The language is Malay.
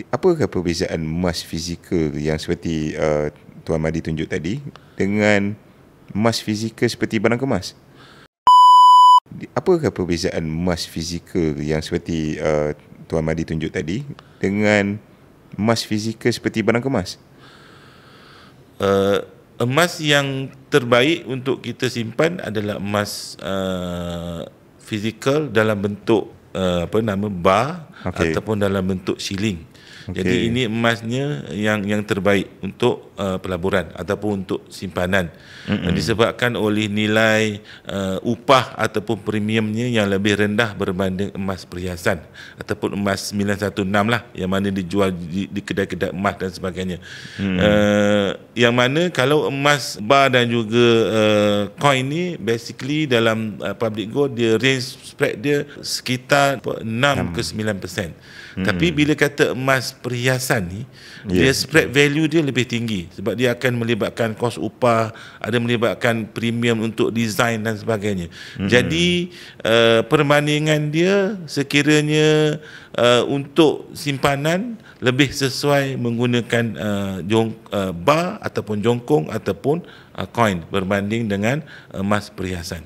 Apakah perbezaan emas fizikal yang seperti Tuan Madi tunjuk tadi dengan emas fizikal seperti barang kemas? Apakah perbezaan emas fizikal yang seperti Tuan Madi tunjuk tadi dengan emas fizikal seperti barang kemas? Emas yang terbaik untuk kita simpan adalah emas fizikal dalam bentuk bar, ataupun dalam bentuk shilling. Jadi ini emasnya yang terbaik untuk pelaburan ataupun untuk simpanan. Disebabkan oleh nilai upah ataupun premiumnya yang lebih rendah berbanding emas perhiasan ataupun emas 916 lah, yang mana dijual di kedai-kedai emas dan sebagainya. Yang mana kalau emas bar dan juga coin ni basically dalam public gold, dia range spread dia sekitar 6 ke 9%. Tapi bila kata emas perhiasan ni, dia spread value dia lebih tinggi sebab dia akan melibatkan kos upah, ada melibatkan premium untuk design dan sebagainya. Jadi perbandingan dia sekiranya untuk simpanan lebih sesuai menggunakan bar ataupun jongkong ataupun coin berbanding dengan emas perhiasan.